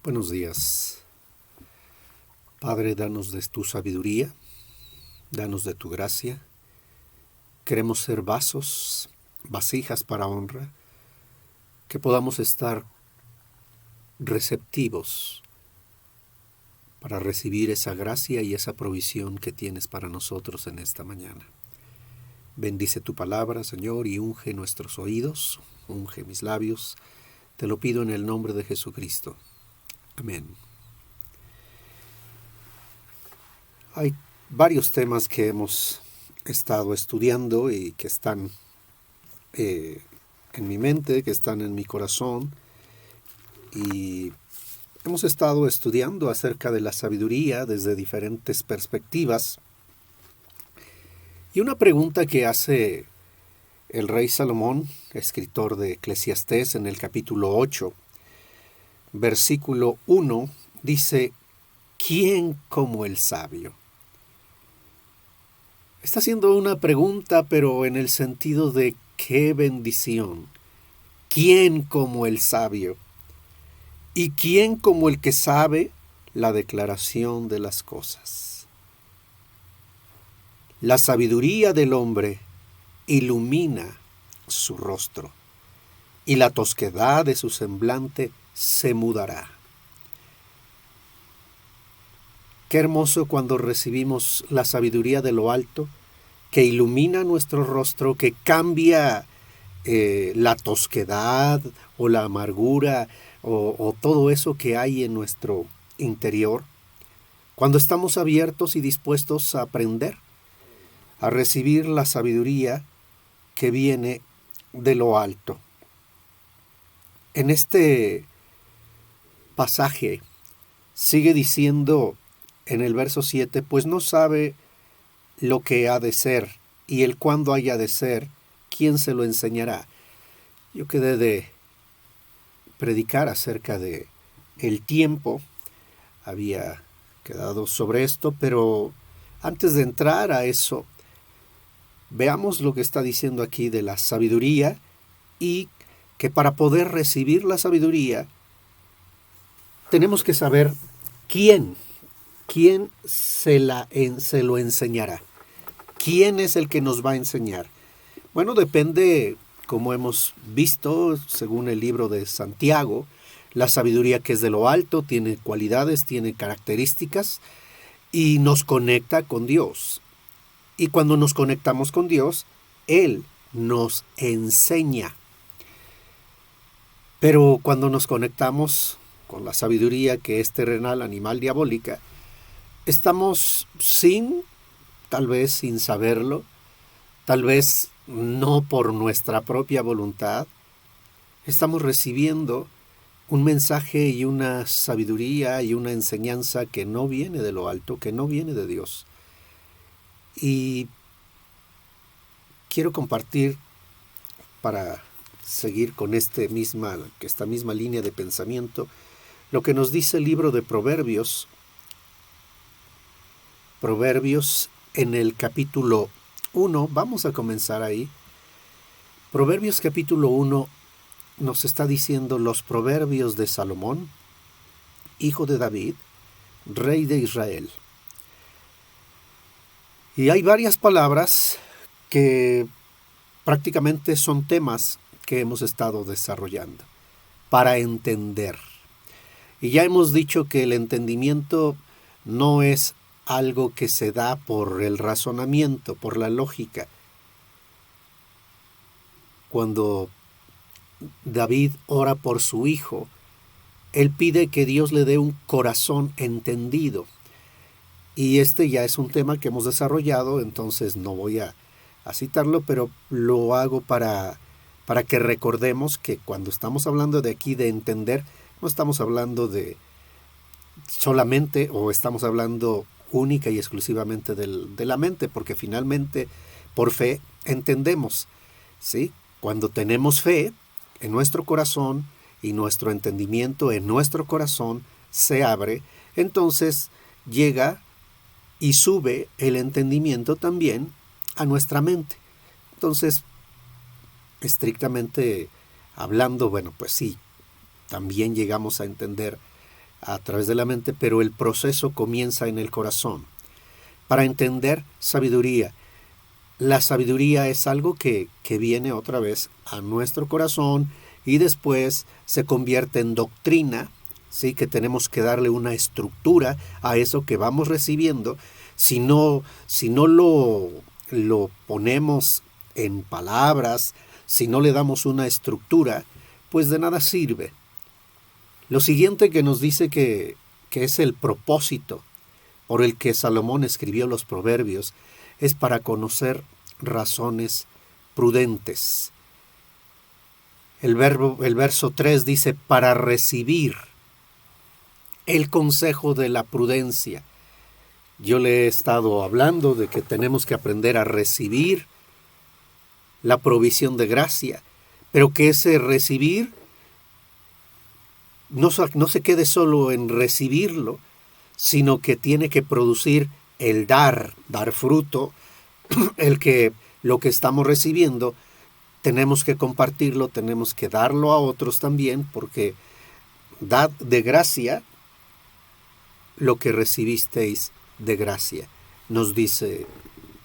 Buenos días. Padre, danos de tu sabiduría, danos de tu gracia. Queremos ser vasos, vasijas para honra, que podamos estar receptivos para recibir esa gracia y esa provisión que tienes para nosotros en esta mañana. Bendice tu palabra, Señor, y unge nuestros oídos, unge mis labios. Te lo pido en el nombre de Jesucristo. Amén. Hay varios temas que hemos estado estudiando y que están en mi mente, que están en mi corazón, y hemos estado estudiando acerca de la sabiduría desde diferentes perspectivas. Y una pregunta que hace el rey Salomón, escritor de Eclesiastés, en el capítulo 8, versículo 1, dice: ¿quién como el sabio? Está haciendo una pregunta, pero en el sentido de qué bendición. ¿Quién como el sabio? ¿Y quién como el que sabe la declaración de las cosas? La sabiduría del hombre ilumina su rostro, y la tosquedad de su semblante se mudará. Qué hermoso cuando recibimos la sabiduría de lo alto, que ilumina nuestro rostro, que cambia la tosquedad o la amargura o todo eso que hay en nuestro interior, cuando estamos abiertos y dispuestos a aprender, a recibir la sabiduría que viene de lo alto. En este pasaje sigue diciendo en el verso 7, pues no sabe lo que ha de ser y el cuándo haya de ser, ¿quién se lo enseñará? Yo quedé de predicar acerca de el tiempo, había quedado sobre esto, pero antes de entrar a eso, veamos lo que está diciendo aquí de la sabiduría, y que para poder recibir la sabiduría tenemos que saber quién se lo enseñará. ¿Quién es el que nos va a enseñar? Bueno, depende, como hemos visto, según el libro de Santiago, la sabiduría que es de lo alto tiene cualidades, tiene características y nos conecta con Dios. Y cuando nos conectamos con Dios, Él nos enseña. Pero cuando nos conectamos con la sabiduría que es terrenal, animal, diabólica, estamos tal vez sin saberlo, tal vez no por nuestra propia voluntad, estamos recibiendo un mensaje y una sabiduría y una enseñanza que no viene de lo alto, que no viene de Dios. Y quiero compartir, para seguir con esta misma línea de pensamiento, lo que nos dice el libro de Proverbios. Proverbios en el capítulo 1, vamos a comenzar ahí. Proverbios capítulo 1 nos está diciendo los proverbios de Salomón, hijo de David, rey de Israel. Y hay varias palabras que prácticamente son temas que hemos estado desarrollando para entender. Y ya hemos dicho que el entendimiento no es algo que se da por el razonamiento, por la lógica. Cuando David ora por su hijo, él pide que Dios le dé un corazón entendido. Y este ya es un tema que hemos desarrollado, entonces no voy a citarlo, pero lo hago para que recordemos que cuando estamos hablando de aquí de entender, no estamos hablando de solamente, o estamos hablando única y exclusivamente de la mente, porque finalmente por fe entendemos, ¿sí? Cuando tenemos fe en nuestro corazón y nuestro entendimiento en nuestro corazón se abre, entonces llega y sube el entendimiento también a nuestra mente. Entonces, estrictamente hablando, bueno, pues sí, también llegamos a entender a través de la mente, pero el proceso comienza en el corazón. Para entender sabiduría, la sabiduría es algo que viene otra vez a nuestro corazón y después se convierte en doctrina, ¿sí? Que tenemos que darle una estructura a eso que vamos recibiendo. Si no lo ponemos en palabras, si no le damos una estructura, pues de nada sirve. Lo siguiente que nos dice que es el propósito por el que Salomón escribió los proverbios es para conocer razones prudentes. El verso 3 dice, para recibir el consejo de la prudencia. Yo le he estado hablando de que tenemos que aprender a recibir la provisión de gracia, pero que ese recibir no se quede solo en recibirlo, sino que tiene que producir el dar fruto, lo que estamos recibiendo, tenemos que compartirlo, tenemos que darlo a otros también, porque dad de gracia lo que recibisteis de gracia, nos dice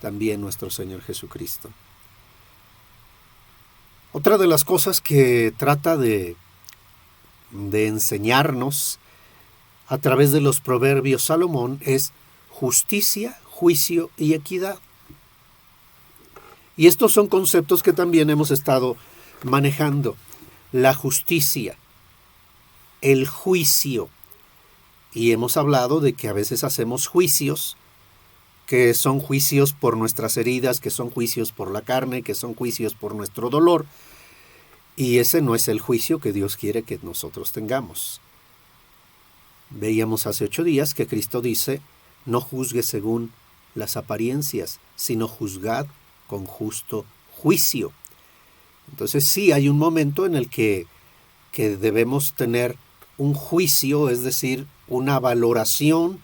también nuestro Señor Jesucristo. Otra de las cosas que trata de enseñarnos a través de los proverbios Salomón es justicia, juicio y equidad. Y estos son conceptos que también hemos estado manejando. La justicia, el juicio. Y hemos hablado de que a veces hacemos juicios, que son juicios por nuestras heridas, que son juicios por la carne, que son juicios por nuestro dolor. Y ese no es el juicio que Dios quiere que nosotros tengamos. Veíamos hace 8 días que Cristo dice, no juzgue según las apariencias, sino juzgad con justo juicio. Entonces sí hay un momento en el que debemos tener un juicio, es decir, una valoración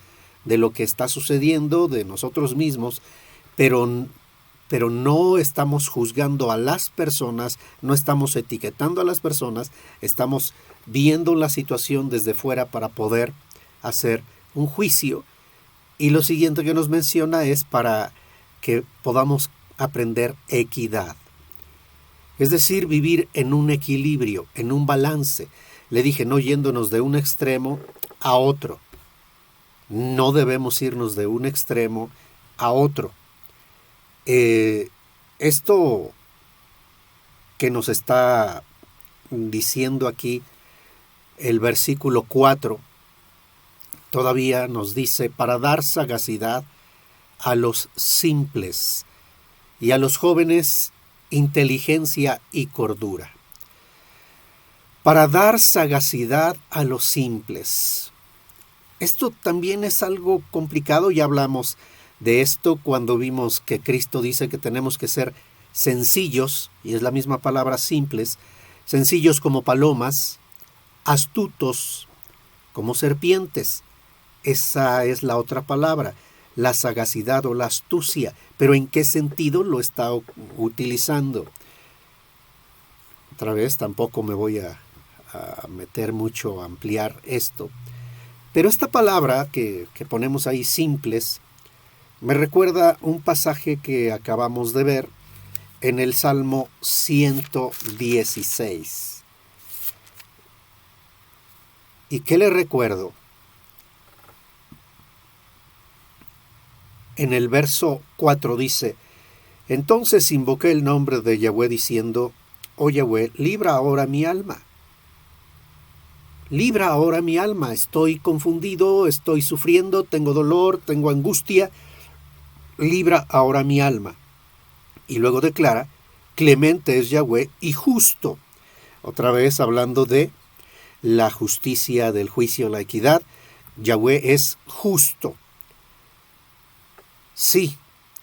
de lo que está sucediendo de nosotros mismos, pero no estamos juzgando a las personas, no estamos etiquetando a las personas, estamos viendo la situación desde fuera para poder hacer un juicio. Y lo siguiente que nos menciona es para que podamos aprender equidad. Es decir, vivir en un equilibrio, en un balance. Le dije, no yéndonos de un extremo a otro. No debemos irnos de un extremo a otro. Esto que nos está diciendo aquí el versículo 4, todavía nos dice, para dar sagacidad a los simples y a los jóvenes inteligencia y cordura. Para dar sagacidad a los simples. Esto también es algo complicado, ya hablamos de esto cuando vimos que Cristo dice que tenemos que ser sencillos, y es la misma palabra simples, sencillos como palomas, astutos como serpientes. Esa es la otra palabra, la sagacidad o la astucia. Pero ¿en qué sentido lo está utilizando? Otra vez, tampoco me voy a meter mucho a ampliar esto. Pero esta palabra que ponemos ahí, simples, me recuerda un pasaje que acabamos de ver en el Salmo 116. ¿Y qué le recuerdo? En el verso 4 dice, entonces invoqué el nombre de Yahweh diciendo, oh Yahweh, libra ahora mi alma. Libra ahora mi alma, estoy confundido, estoy sufriendo, tengo dolor, tengo angustia. Libra ahora mi alma. Y luego declara, clemente es Yahweh y justo. Otra vez hablando de la justicia, del juicio, la equidad. Yahweh es justo. Sí,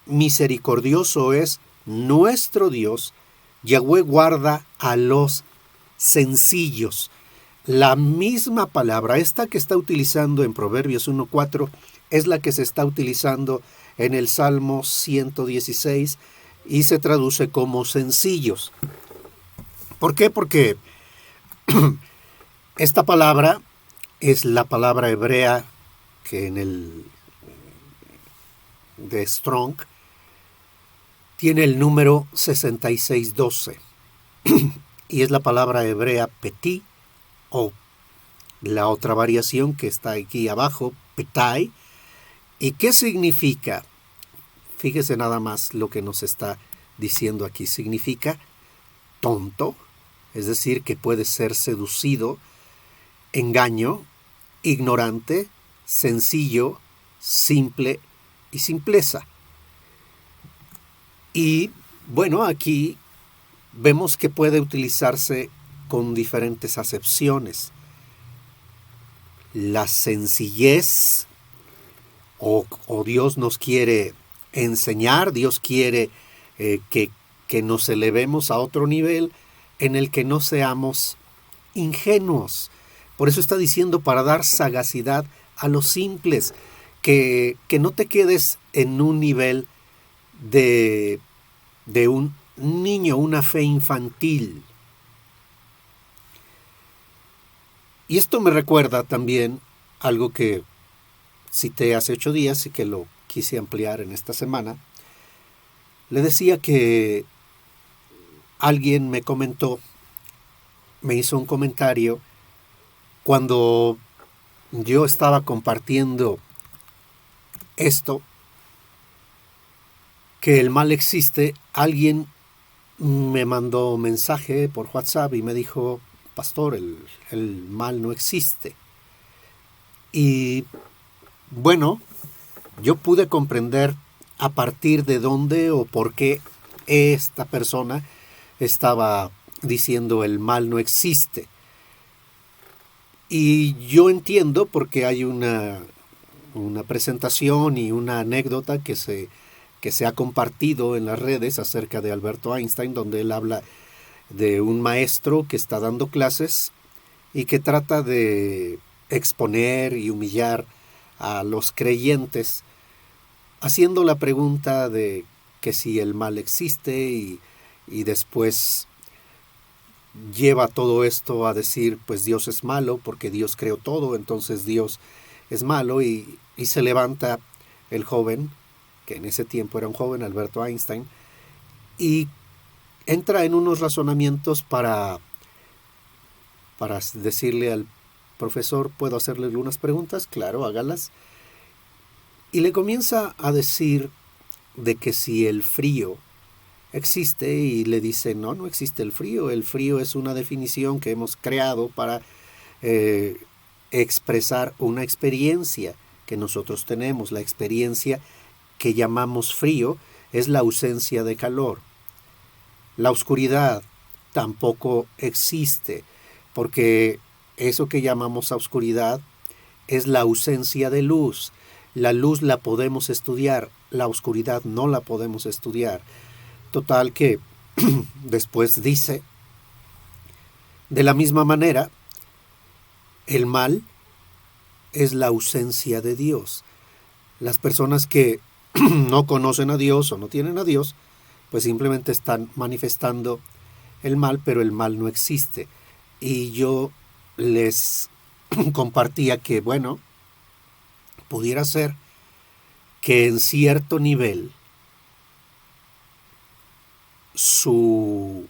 misericordioso es nuestro Dios. Yahweh guarda a los sencillos. La misma palabra, esta que está utilizando en Proverbios 1:4, es la que se está utilizando en el Salmo 116 y se traduce como sencillos. ¿Por qué? Porque esta palabra es la palabra hebrea que en el de Strong tiene el número 6612 y es la palabra hebrea petit, o la otra variación que está aquí abajo, petai. ¿Y qué significa? Fíjese nada más lo que nos está diciendo aquí. Significa tonto, es decir, que puede ser seducido, engaño, ignorante, sencillo, simple y simpleza. Y bueno, aquí vemos que puede utilizarse con diferentes acepciones. La sencillez, o Dios nos quiere enseñar, Dios quiere que nos elevemos a otro nivel en el que no seamos ingenuos. Por eso está diciendo, para dar sagacidad a los simples, que no te quedes en un nivel de un niño, una fe infantil. Y esto me recuerda también algo que cité hace 8 días y que lo quise ampliar en esta semana. Le decía que alguien me comentó, me hizo un comentario cuando yo estaba compartiendo esto, que el mal existe. Alguien me mandó un mensaje por WhatsApp y me dijo, pastor, el mal no existe. Y bueno, yo pude comprender a partir de dónde o por qué esta persona estaba diciendo el mal no existe. Y yo entiendo, porque hay una presentación y una anécdota que se ha compartido en las redes acerca de Alberto Einstein, donde él habla de un maestro que está dando clases y que trata de exponer y humillar a los creyentes, haciendo la pregunta de que si el mal existe, y después lleva todo esto a decir, pues Dios es malo porque Dios creó todo, entonces Dios es malo, y se levanta el joven, que en ese tiempo era un joven, Alberto Einstein, y entra en unos razonamientos para decirle al profesor, ¿puedo hacerle algunas preguntas? Claro, hágalas. Y le comienza a decir de que si el frío existe, y le dice, no existe el frío es una definición que hemos creado para expresar una experiencia que nosotros tenemos. La experiencia que llamamos frío es la ausencia de calor. La oscuridad tampoco existe, porque eso que llamamos oscuridad es la ausencia de luz. La luz la podemos estudiar, la oscuridad no la podemos estudiar. Total que después dice, de la misma manera, el mal es la ausencia de Dios. Las personas que no conocen a Dios o no tienen a Dios, pues simplemente están manifestando el mal, pero el mal no existe. Y yo les compartía que, bueno, pudiera ser que en cierto nivel su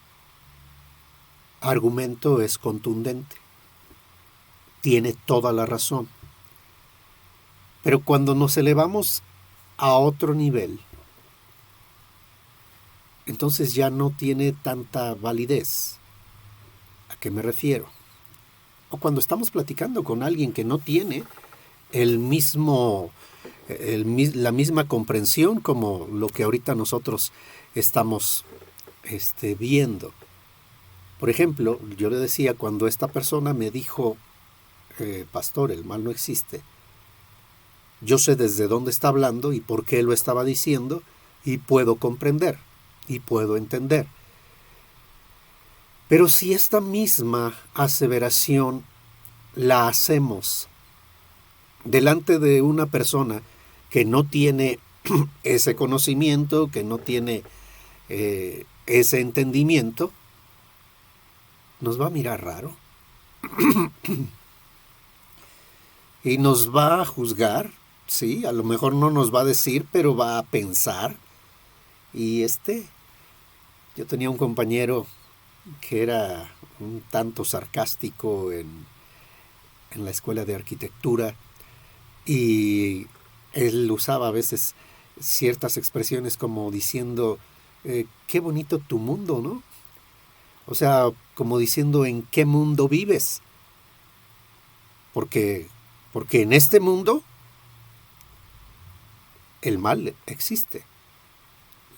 argumento es contundente, tiene toda la razón. Pero cuando nos elevamos a otro nivel, entonces ya no tiene tanta validez. ¿A qué me refiero? O cuando estamos platicando con alguien que no tiene la misma comprensión como lo que ahorita nosotros estamos viendo. Por ejemplo, yo le decía, cuando esta persona me dijo, pastor, el mal no existe, yo sé desde dónde está hablando y por qué lo estaba diciendo, y puedo comprender y puedo entender. Pero si esta misma aseveración la hacemos delante de una persona que no tiene ese conocimiento, que no tiene ese entendimiento, nos va a mirar raro. y nos va a juzgar, sí, a lo mejor no nos va a decir, pero va a pensar. Y yo tenía un compañero que era un tanto sarcástico en la escuela de arquitectura y él usaba a veces ciertas expresiones como diciendo, qué bonito tu mundo, ¿no? O sea, como diciendo, ¿en qué mundo vives? Porque, porque en este mundo el mal existe,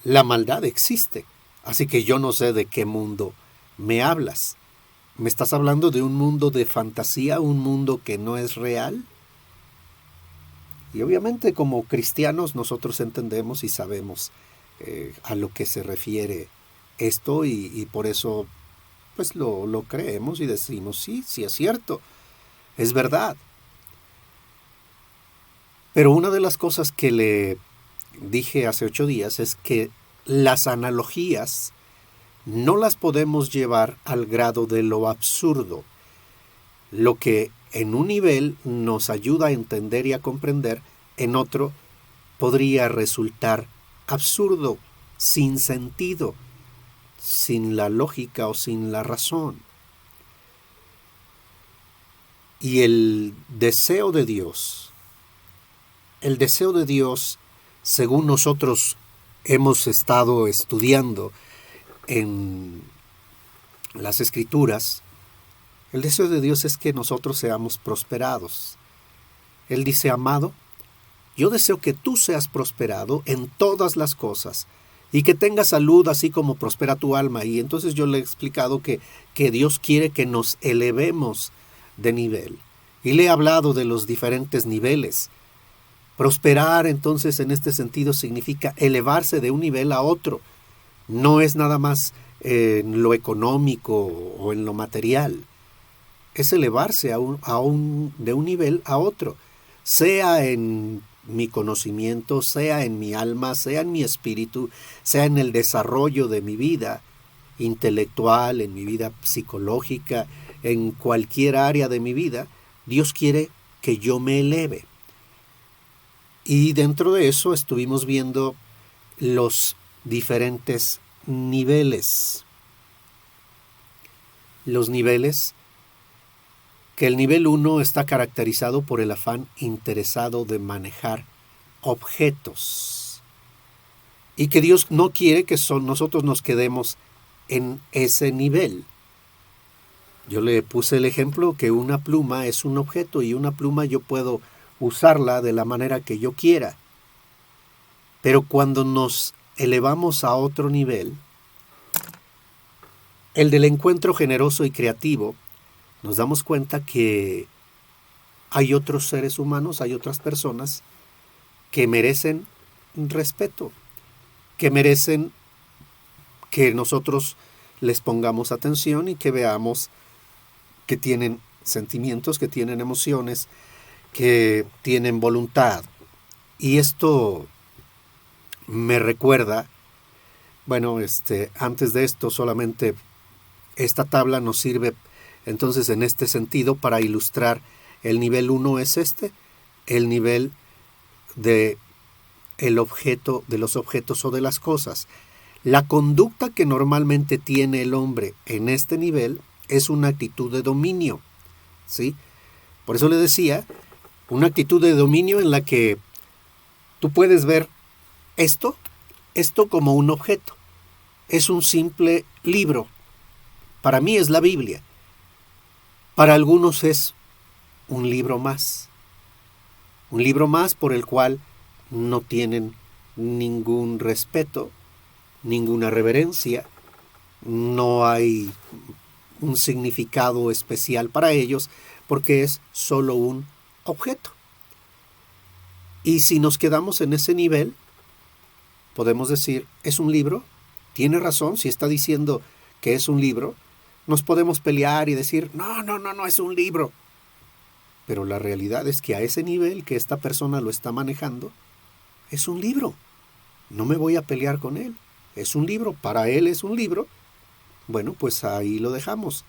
la maldad existe. Así que yo no sé de qué mundo me hablas. ¿Me estás hablando de un mundo de fantasía, un mundo que no es real? Y obviamente como cristianos nosotros entendemos y sabemos a lo que se refiere esto y por eso pues lo creemos y decimos, sí, sí es cierto, es verdad. Pero una de las cosas que le dije hace 8 días es que las analogías no las podemos llevar al grado de lo absurdo. Lo que en un nivel nos ayuda a entender y a comprender, en otro podría resultar absurdo, sin sentido, sin la lógica o sin la razón. Y el deseo de Dios, según nosotros hemos estado estudiando en las Escrituras, el deseo de Dios es que nosotros seamos prosperados. Él dice, amado, yo deseo que tú seas prosperado en todas las cosas y que tengas salud así como prospera tu alma. Y entonces yo le he explicado que Dios quiere que nos elevemos de nivel. Y le he hablado de los diferentes niveles. Prosperar entonces en este sentido significa elevarse de un nivel a otro. No es nada más en lo económico o en lo material. Es elevarse de un nivel a otro. Sea en mi conocimiento, sea en mi alma, sea en mi espíritu, sea en el desarrollo de mi vida intelectual, en mi vida psicológica, en cualquier área de mi vida, Dios quiere que yo me eleve. Y dentro de eso estuvimos viendo los diferentes niveles. Los niveles que el nivel 1 está caracterizado por el afán interesado de manejar objetos y que Dios no quiere que nosotros nos quedemos en ese nivel. Yo le puse el ejemplo que una pluma es un objeto y una pluma yo puedo usarla de la manera que yo quiera, pero cuando nos elevamos a otro nivel, el del encuentro generoso y creativo, nos damos cuenta que hay otros seres humanos, hay otras personas que merecen respeto, que merecen que nosotros les pongamos atención y que veamos que tienen sentimientos, que tienen emociones, que tienen voluntad. Y esto me recuerda, bueno, antes de esto solamente esta tabla nos sirve entonces en este sentido para ilustrar el nivel 1 es el nivel de el objeto, de los objetos o de las cosas. La conducta que normalmente tiene el hombre en este nivel es una actitud de dominio, ¿sí? Por eso le decía, una actitud de dominio en la que tú puedes ver esto como un objeto. Es un simple libro. Para mí es la Biblia. Para algunos es un libro más. Un libro más por el cual no tienen ningún respeto, ninguna reverencia, no hay un significado especial para ellos porque es solo un objeto. Y si nos quedamos en ese nivel, podemos decir, ¿es un libro? Tiene razón, si está diciendo que es un libro, nos podemos pelear y decir, no es un libro. Pero la realidad es que a ese nivel que esta persona lo está manejando, es un libro. No me voy a pelear con él. Es un libro, para él es un libro. Bueno, pues ahí lo dejamos.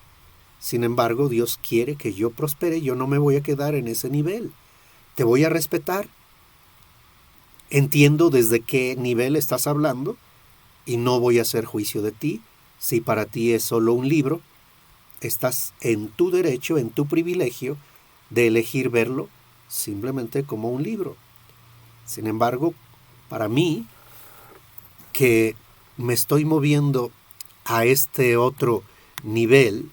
Sin embargo, Dios quiere que yo prospere. Yo no me voy a quedar en ese nivel. Te voy a respetar. Entiendo desde qué nivel estás hablando y no voy a hacer juicio de ti. Si para ti es solo un libro, estás en tu derecho, en tu privilegio de elegir verlo simplemente como un libro. Sin embargo, para mí, que me estoy moviendo a este otro nivel,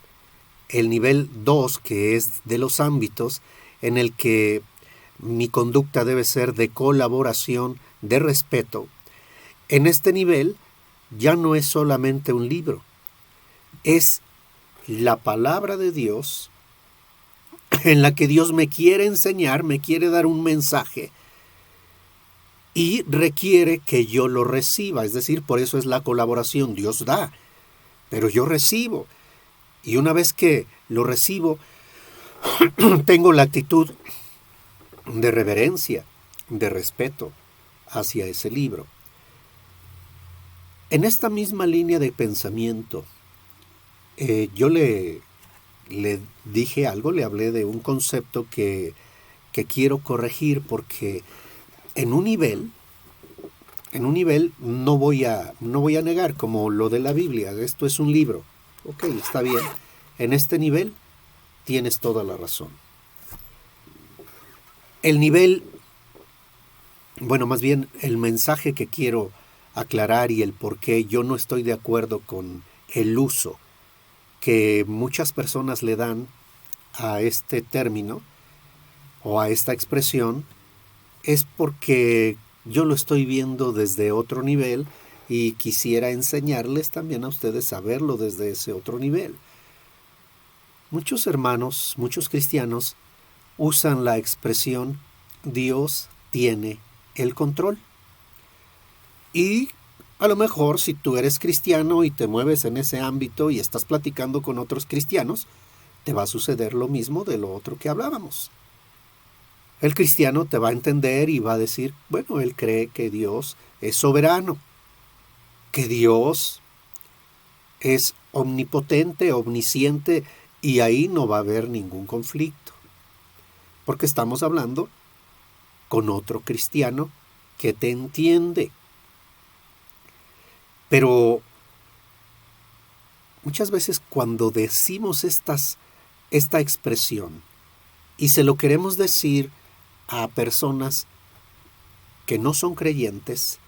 el nivel 2, que es de los ámbitos en el que mi conducta debe ser de colaboración, de respeto. En este nivel ya no es solamente un libro, es la palabra de Dios en la que Dios me quiere enseñar, me quiere dar un mensaje y requiere que yo lo reciba. Es decir, por eso es la colaboración. Dios da, pero yo recibo. Y una vez que lo recibo, tengo la actitud de reverencia, de respeto hacia ese libro. En esta misma línea de pensamiento, yo le dije algo, le hablé de un concepto que quiero corregir, porque en un nivel no voy a negar, como lo de la Biblia, esto es un libro. Ok, está bien. En este nivel tienes toda la razón. El nivel, bueno, más bien el mensaje que quiero aclarar y el por qué yo no estoy de acuerdo con el uso que muchas personas le dan a este término o a esta expresión, es porque yo lo estoy viendo desde otro nivel y quisiera enseñarles también a ustedes a verlo desde ese otro nivel. Muchos hermanos, muchos cristianos, usan la expresión Dios tiene el control. Y a lo mejor si tú eres cristiano y te mueves en ese ámbito y estás platicando con otros cristianos, te va a suceder lo mismo de lo otro que hablábamos. El cristiano te va a entender y va a decir, bueno, él cree que Dios es soberano, que Dios es omnipotente, omnisciente, y ahí no va a haber ningún conflicto. Porque estamos hablando con otro cristiano que te entiende. Pero muchas veces cuando decimos esta expresión y se lo queremos decir a personas que no son creyentes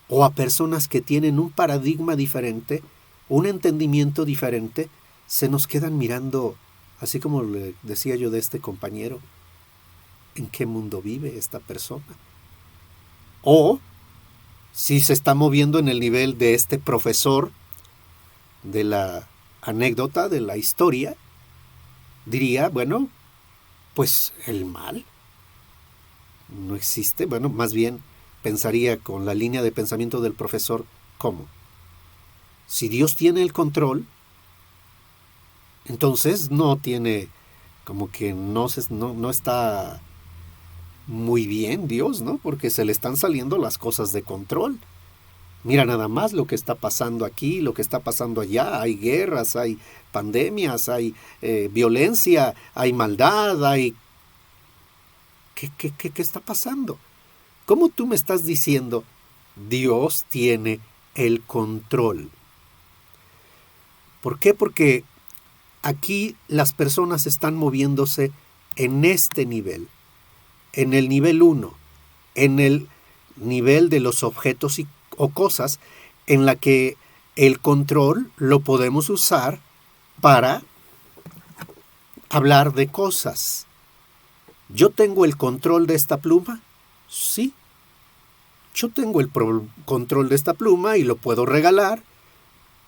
o a personas que tienen un paradigma diferente, un entendimiento diferente, se nos quedan mirando, así como le decía yo de este compañero, ¿en qué mundo vive esta persona? O si se está moviendo en el nivel de este profesor de la anécdota, de la historia, diría, bueno, pues el mal no existe. Bueno, más bien pensaría con la línea de pensamiento del profesor, ¿cómo? Si Dios tiene el control, entonces no tiene, como que no está muy bien Dios, ¿no? Porque se le están saliendo las cosas de control. Mira nada más lo que está pasando aquí, lo que está pasando allá. Hay guerras, hay pandemias, hay violencia, hay maldad, hay... ¿Qué está pasando? ¿Cómo tú me estás diciendo Dios tiene el control? ¿Por qué? Porque aquí las personas están moviéndose en este nivel, en el nivel 1, en el nivel de los objetos o cosas en la que el control lo podemos usar para hablar de cosas. ¿Yo tengo el control de esta pluma? Sí. Yo tengo el control de esta pluma y lo puedo regalar,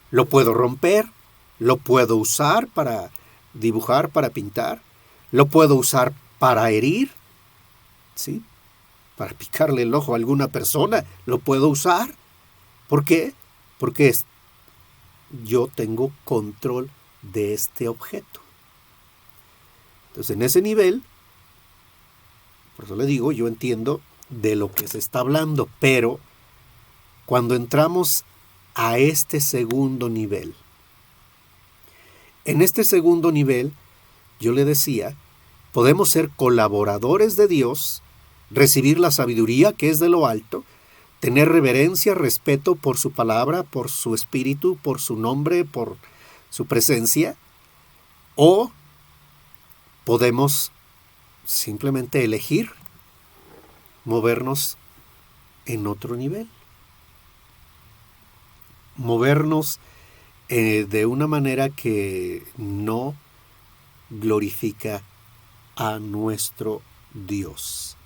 lo puedo romper, lo puedo usar para dibujar, para pintar, lo puedo usar para herir, ¿sí? Para picarle el ojo a alguna persona, lo puedo usar. ¿Por qué? Porque yo tengo control de este objeto. Entonces, en ese nivel, por eso le digo, yo entiendo de lo que se está hablando, pero cuando entramos a este segundo nivel, En este segundo nivel, yo le decía, podemos ser colaboradores de Dios, recibir la sabiduría que es de lo alto, tener reverencia, respeto por su palabra, por su espíritu, por su nombre, por su presencia, o podemos simplemente elegir movernos en otro nivel, movernos de una manera que no glorifica a nuestro Dios.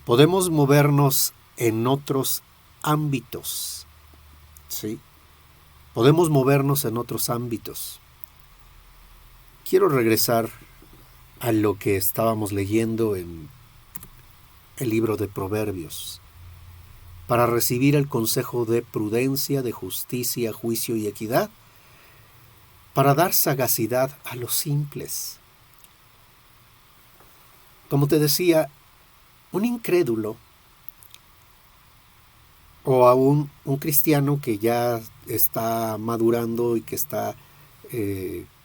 Podemos movernos en otros ámbitos, ¿sí? Podemos movernos en otros ámbitos. Quiero regresar a lo que estábamos leyendo en el libro de Proverbios, para recibir el consejo de prudencia, de justicia, juicio y equidad, para dar sagacidad a los simples. Como te decía, un incrédulo o aún un cristiano que ya está madurando y que está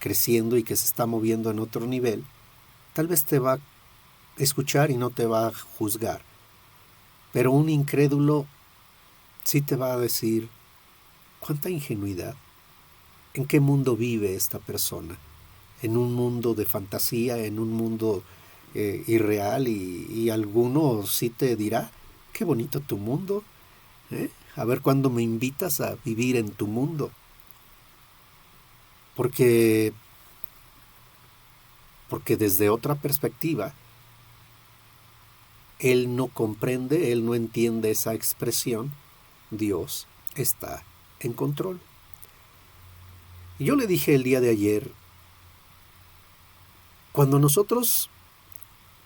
creciendo y que se está moviendo en otro nivel, tal vez te va a escuchar y no te va a juzgar. Pero un incrédulo sí te va a decir, ¿cuánta ingenuidad? ¿En qué mundo vive esta persona? ¿En un mundo de fantasía, en un mundo irreal? Y alguno sí te dirá, qué bonito tu mundo, ¿eh? A ver cuándo me invitas a vivir en tu mundo. Porque desde otra perspectiva, él no comprende, él no entiende esa expresión, Dios está en control. Y yo le dije el día de ayer, cuando nosotros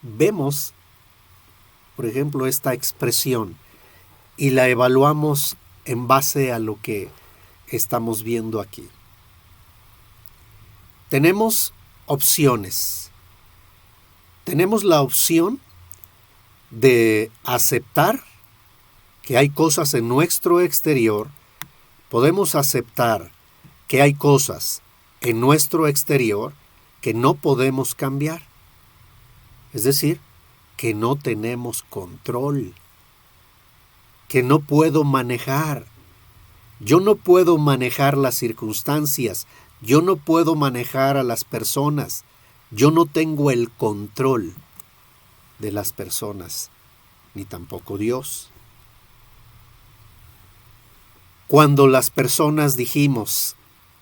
vemos, por ejemplo, esta expresión y la evaluamos en base a lo que estamos viendo aquí, tenemos opciones. Tenemos la opción de aceptar que hay cosas en nuestro exterior, podemos aceptar que hay cosas en nuestro exterior que no podemos cambiar. Es decir, que no tenemos control, que no puedo manejar. Yo no puedo manejar las circunstancias, yo no puedo manejar a las personas, yo no tengo el control de las personas, ni tampoco Dios. Cuando las personas dijimos,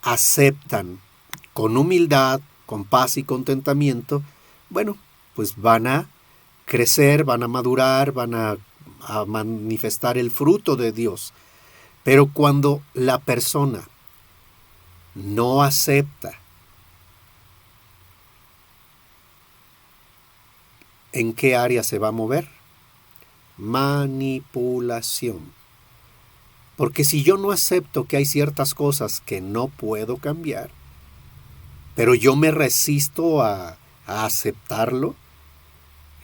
aceptan con humildad, con paz y contentamiento, bueno, pues van a crecer, van a madurar, van a manifestar el fruto de Dios. Pero cuando la persona no acepta, ¿en qué área se va a mover? Manipulación. Porque si yo no acepto que hay ciertas cosas que no puedo cambiar, pero yo me resisto a aceptarlo,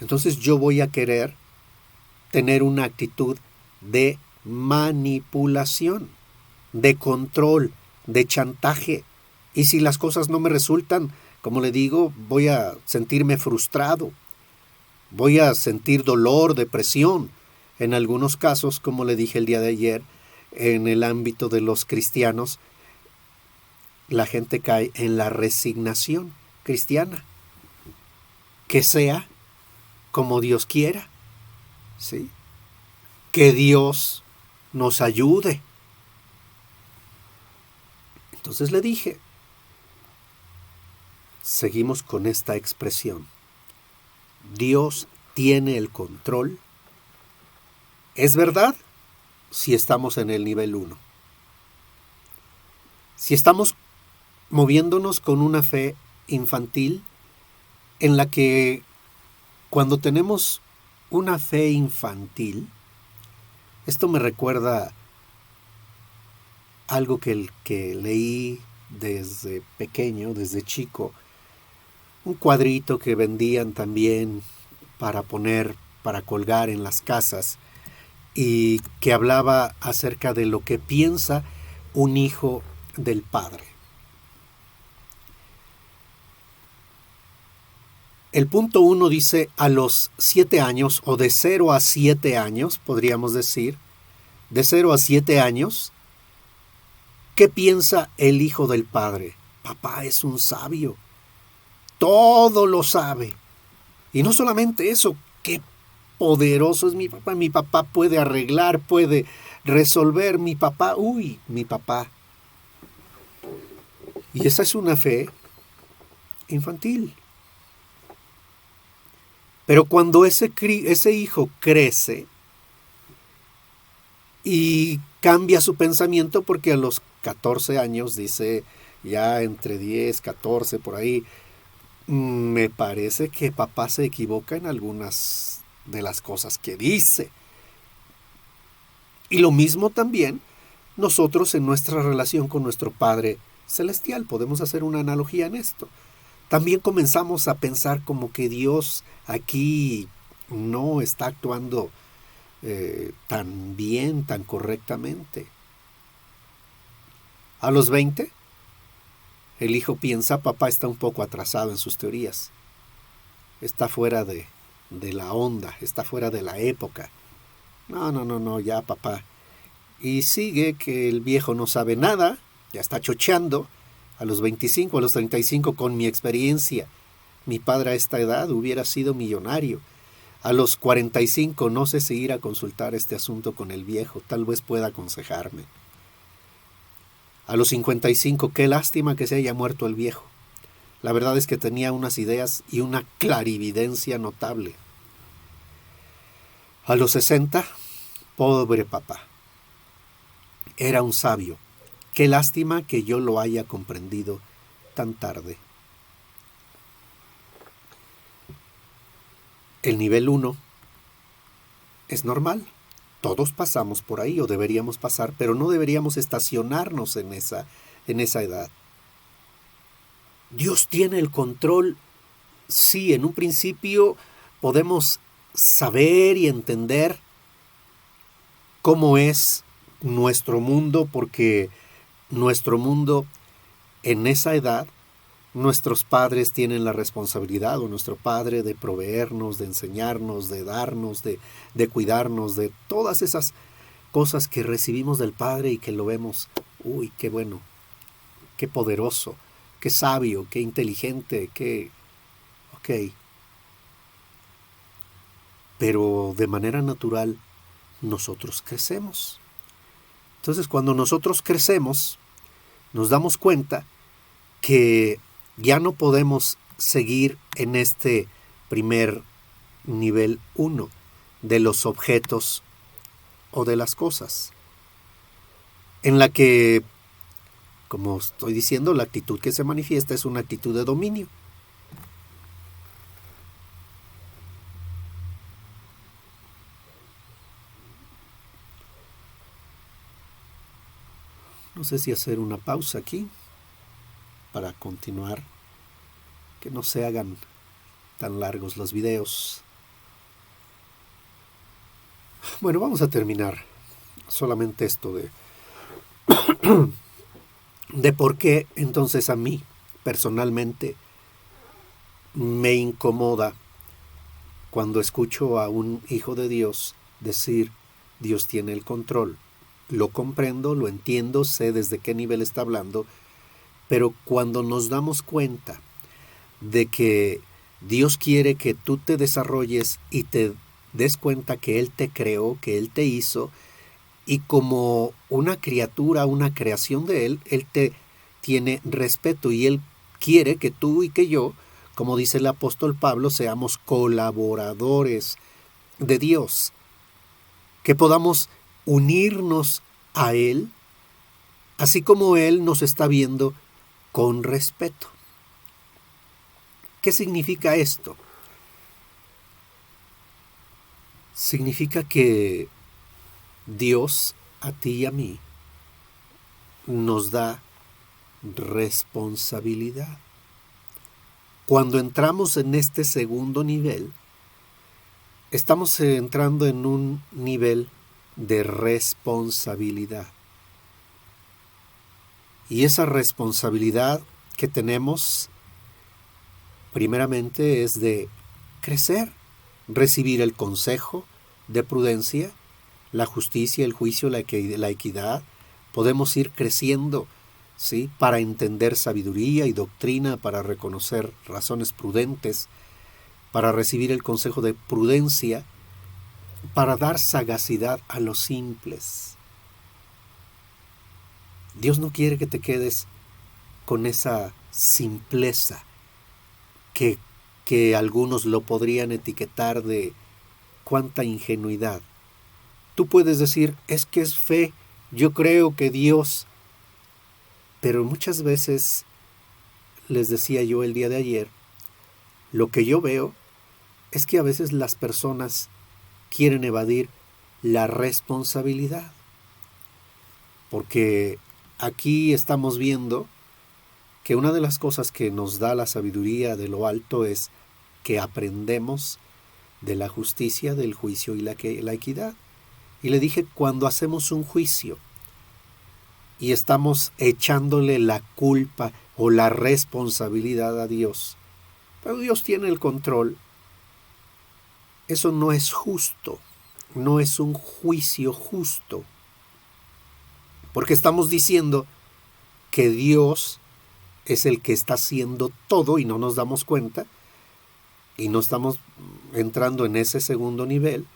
entonces yo voy a querer tener una actitud de manipulación, de control, de chantaje. Y si las cosas no me resultan, como le digo, voy a sentirme frustrado, voy a sentir dolor, depresión. En algunos casos, como le dije el día de ayer, en el ámbito de los cristianos, la gente cae en la resignación cristiana. Que sea como Dios quiera, ¿sí? Que Dios nos ayude. Entonces le dije, seguimos con esta expresión. Dios tiene el control. ¿Es verdad? Si estamos en el nivel 1. Si estamos moviéndonos con una fe infantil, en la que cuando tenemos una fe infantil, esto me recuerda algo que leí desde pequeño, desde chico, un cuadrito que vendían también para poner, para colgar en las casas, y que hablaba acerca de lo que piensa un hijo del padre. El punto 1 dice a los 7 años, o de 0 a 7 años, podríamos decir, de 0 a 7 años, ¿qué piensa el hijo del padre? Papá es un sabio, todo lo sabe. Y no solamente eso, qué poderoso es mi papá puede arreglar, puede resolver, mi papá. Y esa es una fe infantil. Pero cuando ese hijo crece y cambia su pensamiento, porque a los 14 años, dice, ya entre 10, 14, por ahí, me parece que papá se equivoca en algunas de las cosas que dice. Y lo mismo también nosotros en nuestra relación con nuestro Padre Celestial. Podemos hacer una analogía en esto. También comenzamos a pensar como que Dios aquí no está actuando tan bien, tan correctamente. A los 20, el hijo piensa, papá está un poco atrasado en sus teorías. Está fuera de la onda, está fuera de la época. No, ya papá. Y sigue que el viejo no sabe nada, ya está chocheando. A los 25, a los 35, con mi experiencia, mi padre a esta edad hubiera sido millonario. A los 45, no sé si ir a consultar este asunto con el viejo, tal vez pueda aconsejarme. A los 55, qué lástima que se haya muerto el viejo. La verdad es que tenía unas ideas y una clarividencia notable. A los 60, pobre papá. Era un sabio. Qué lástima que yo lo haya comprendido tan tarde. El nivel 1 es normal. Todos pasamos por ahí, o deberíamos pasar, pero no deberíamos estacionarnos en esa edad. Dios tiene el control. Sí, en un principio podemos saber y entender cómo es nuestro mundo, porque nuestro mundo en esa edad, nuestros padres tienen la responsabilidad, o nuestro padre, de proveernos, de enseñarnos, de darnos, de cuidarnos, de todas esas cosas que recibimos del Padre y que lo vemos, uy, qué bueno, qué poderoso, qué sabio, qué inteligente, qué... Ok. Pero de manera natural nosotros crecemos. Entonces, cuando nosotros crecemos, nos damos cuenta que ya no podemos seguir en este primer nivel 1 de los objetos o de las cosas, en la que, como estoy diciendo, la actitud que se manifiesta es una actitud de dominio. No sé si hacer una pausa aquí para continuar, que no se hagan tan largos los videos. Bueno, vamos a terminar solamente esto de por qué entonces a mí personalmente me incomoda cuando escucho a un hijo de Dios decir Dios tiene el control. Lo comprendo, lo entiendo, sé desde qué nivel está hablando, pero cuando nos damos cuenta de que Dios quiere que tú te desarrolles y te des cuenta que Él te creó, que Él te hizo, y como una criatura, una creación de Él, Él te tiene respeto y Él quiere que tú y que yo, como dice el apóstol Pablo, seamos colaboradores de Dios, que podamos unirnos a Él, así como Él nos está viendo con respeto. ¿Qué significa esto? Significa que Dios a ti y a mí nos da responsabilidad. Cuando entramos en este segundo nivel, estamos entrando en un nivel de responsabilidad. Y esa responsabilidad que tenemos primeramente es de crecer, recibir el consejo de prudencia, la justicia, el juicio, la equidad. Podemos ir creciendo, ¿sí?, para entender sabiduría y doctrina, para reconocer razones prudentes, para recibir el consejo de prudencia, para dar sagacidad a los simples. Dios no quiere que te quedes con esa simpleza que algunos lo podrían etiquetar de cuánta ingenuidad. Tú puedes decir, es que es fe, yo creo que Dios, pero muchas veces, les decía yo el día de ayer, lo que yo veo es que a veces las personas quieren evadir la responsabilidad, porque aquí estamos viendo que una de las cosas que nos da la sabiduría de lo alto es que aprendemos de la justicia, del juicio y la equidad. Y le dije, cuando hacemos un juicio y estamos echándole la culpa o la responsabilidad a Dios, pero Dios tiene el control, eso no es justo, no es un juicio justo, porque estamos diciendo que Dios es el que está haciendo todo y no nos damos cuenta, y no estamos entrando en ese segundo nivel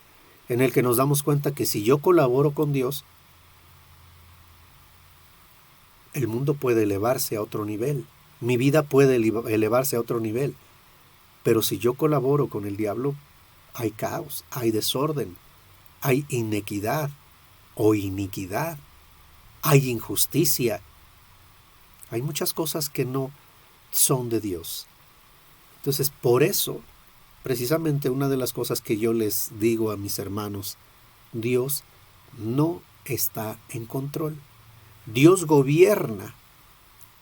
en el que nos damos cuenta que si yo colaboro con Dios, el mundo puede elevarse a otro nivel, mi vida puede elevarse a otro nivel, pero si yo colaboro con el diablo, hay caos, hay desorden, hay inequidad o iniquidad, hay injusticia, hay muchas cosas que no son de Dios. Entonces, por eso, precisamente una de las cosas que yo les digo a mis hermanos, Dios no está en control. Dios gobierna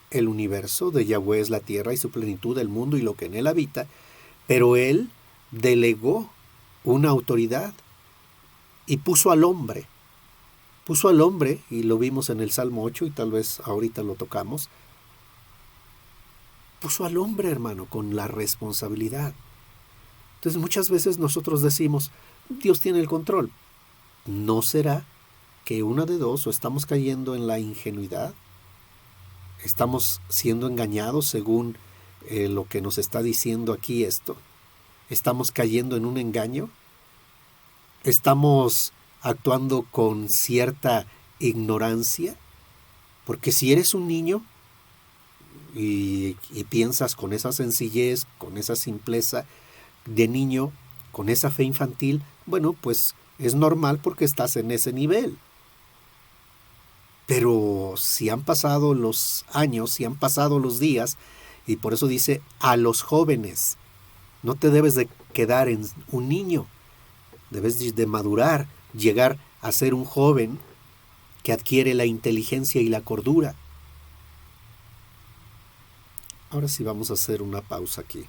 el universo, de Yahweh es la tierra y su plenitud, el mundo y lo que en él habita, pero Él delegó una autoridad y puso al hombre, y lo vimos en el Salmo 8 y tal vez ahorita lo tocamos, puso al hombre, hermano, con la responsabilidad. Entonces muchas veces nosotros decimos, Dios tiene el control. ¿No será que una de dos, o estamos cayendo en la ingenuidad, estamos siendo engañados según lo que nos está diciendo aquí esto? ¿Estamos cayendo en un engaño? ¿Estamos actuando con cierta ignorancia? Porque si eres un niño y piensas con esa sencillez, con esa simpleza de niño, con esa fe infantil, bueno, pues es normal porque estás en ese nivel. Pero si han pasado los años, si han pasado los días, y por eso dice a los jóvenes, no te debes de quedar en un niño, debes de madurar, llegar a ser un joven que adquiere la inteligencia y la cordura. Ahora sí vamos a hacer una pausa aquí.